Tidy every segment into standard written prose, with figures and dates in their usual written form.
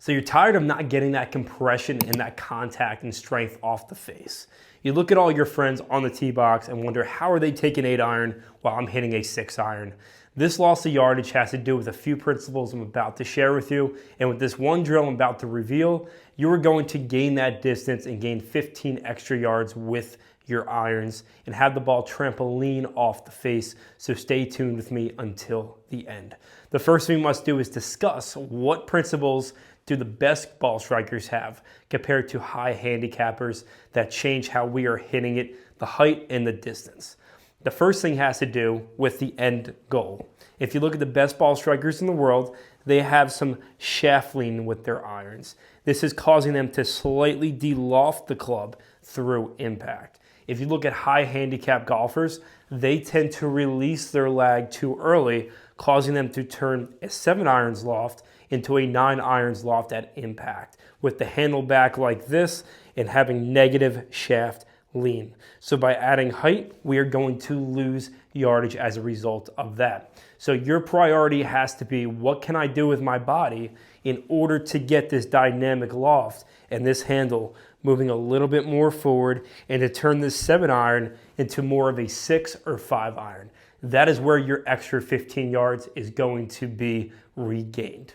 So you're tired of not getting that compression and that contact and strength off the face. You look at all your friends on the tee box and wonder, how are they taking 8 iron while I'm hitting a 6 iron? This loss of yardage has to do with a few principles I'm about to share with you. And with this one drill I'm about to reveal, you are going to gain that distance and gain 15 extra yards with your irons and have the ball trampoline off the face. So stay tuned with me until the end. The first thing we must do is discuss what principles do the best ball strikers have compared to high handicappers that change how we are hitting it, the height and the distance. The first thing has to do with the end goal. If you look at the best ball strikers in the world, they have some shaft lean with their irons. This is causing them to slightly de-loft the club through impact. If you look at high handicap golfers, they tend to release their lag too early, causing them to turn a 7 irons loft into a 9 irons loft at impact, with the handle back like this and having negative shaft lean. So by adding height, we are going to lose yardage as a result of that. So your priority has to be, what can I do with my body in order to get this dynamic loft and this handle moving a little bit more forward and to turn this 7 iron into more of a 6 or 5 iron. That is where your extra 15 yards is going to be regained.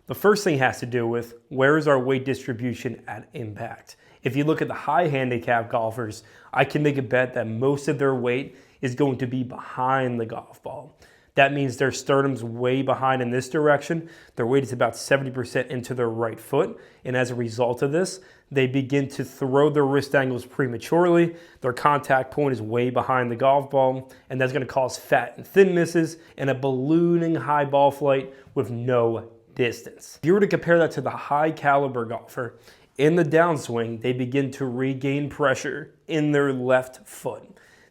The first thing has to do with, where is our weight distribution at impact? If you look at the high handicap golfers, I can make a bet that most of their weight is going to be behind the golf ball. That means their sternum's way behind in this direction. Their weight is about 70% into their right foot. And as a result of this, they begin to throw their wrist angles prematurely. Their contact point is way behind the golf ball. And that's going to cause fat and thin misses and a ballooning high ball flight with no distance. If you were to compare that to the high caliber golfer, in the downswing, they begin to regain pressure in their left foot.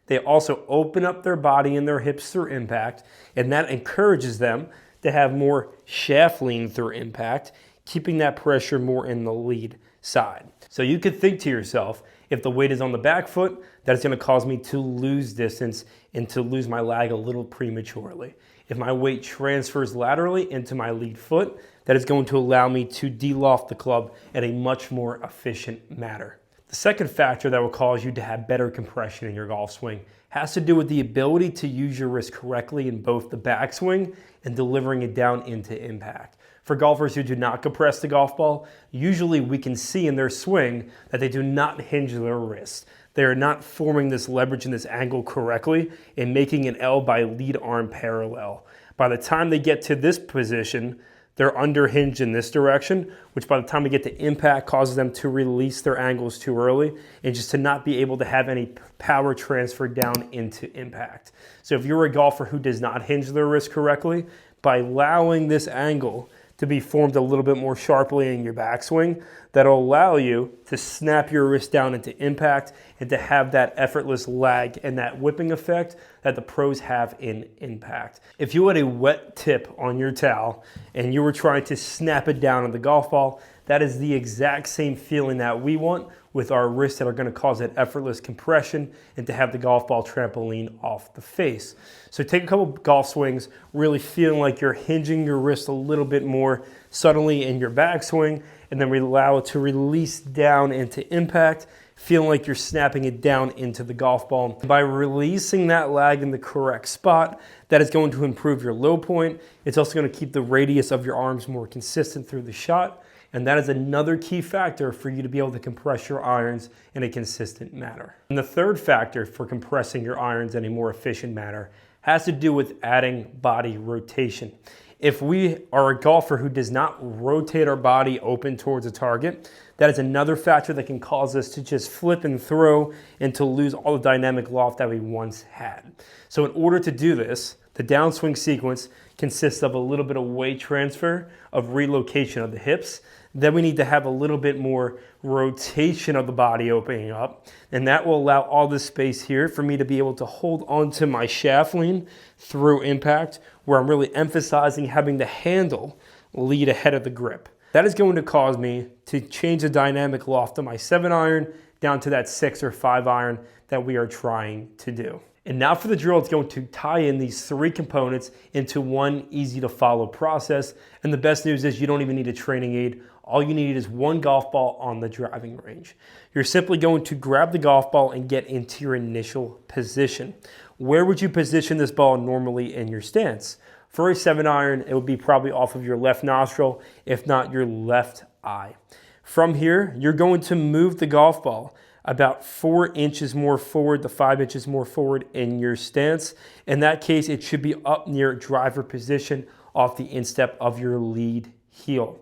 They also open up their body and their hips through impact, and that encourages them to have more shaft lean through impact, keeping that pressure more in the lead side. So you could think to yourself, if the weight is on the back foot, that's going to cause me to lose distance and to lose my lag a little prematurely. If my weight transfers laterally into my lead foot, that is going to allow me to de-loft the club in a much more efficient manner. The second factor that will cause you to have better compression in your golf swing has to do with the ability to use your wrist correctly in both the backswing and delivering it down into impact. For golfers who do not compress the golf ball, usually we can see in their swing that they do not hinge their wrist. They are not forming this leverage and this angle correctly and making an L by lead arm parallel. By the time they get to this position, they're underhinged in this direction, which by the time we get to impact causes them to release their angles too early and just to not be able to have any power transfer down into impact. So if you're a golfer who does not hinge their wrist correctly, by allowing this angle to be formed a little bit more sharply in your backswing, that'll allow you to snap your wrist down into impact and to have that effortless lag and that whipping effect that the pros have in impact. If you had a wet tip on your towel and you were trying to snap it down on the golf ball, that is the exact same feeling that we want with our wrists that are going to cause that effortless compression and to have the golf ball trampoline off the face. So take a couple golf swings, really feeling like you're hinging your wrist a little bit more subtly in your backswing, and then allow it to release down into impact, feeling like you're snapping it down into the golf ball. By releasing that lag in the correct spot, that is going to improve your low point. It's also going to keep the radius of your arms more consistent through the shot. And that is another key factor for you to be able to compress your irons in a consistent manner. And the third factor for compressing your irons in a more efficient manner has to do with adding body rotation. If we are a golfer who does not rotate our body open towards a target, that is another factor that can cause us to just flip and throw and to lose all the dynamic loft that we once had. So in order to do this, the downswing sequence consists of a little bit of weight transfer, of relocation of the hips. Then we need to have a little bit more rotation of the body opening up. And that will allow all this space here for me to be able to hold onto my shaft lean through impact, where I'm really emphasizing having the handle lead ahead of the grip. That is going to cause me to change the dynamic loft of my 7 iron down to that 6 or 5 iron that we are trying to do. And now for the drill, it's going to tie in these 3 components into one easy to follow process. And the best news is you don't even need a training aid. All you need is one golf ball on the driving range. You're simply going to grab the golf ball and get into your initial position. Where would you position this ball normally in your stance? For a 7-iron, it would be probably off of your left nostril, if not your left eye. From here, you're going to move the golf ball about 4 inches more forward to 5 inches more forward in your stance. In that case, it should be up near driver position off the instep of your lead heel.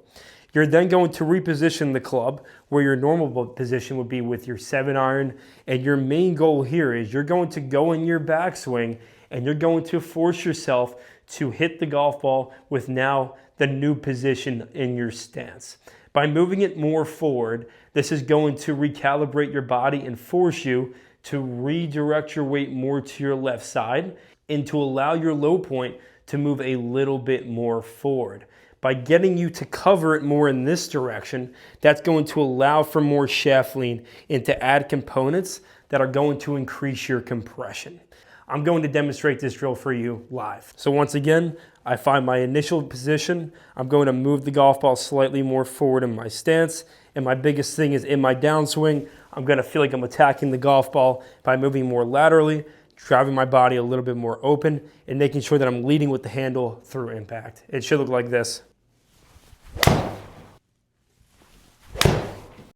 You're then going to reposition the club where your normal position would be with your 7-iron. And your main goal here is you're going to go in your backswing and you're going to force yourself to hit the golf ball with now the new position in your stance. By moving it more forward, this is going to recalibrate your body and force you to redirect your weight more to your left side and to allow your low point to move a little bit more forward. By getting you to cover it more in this direction, that's going to allow for more shaft lean and to add components that are going to increase your compression. I'm going to demonstrate this drill for you live. So once again, I find my initial position. I'm going to move the golf ball slightly more forward in my stance. And my biggest thing is in my downswing, I'm going to feel like I'm attacking the golf ball by moving more laterally, driving my body a little bit more open, and making sure that I'm leading with the handle through impact. It should look like this.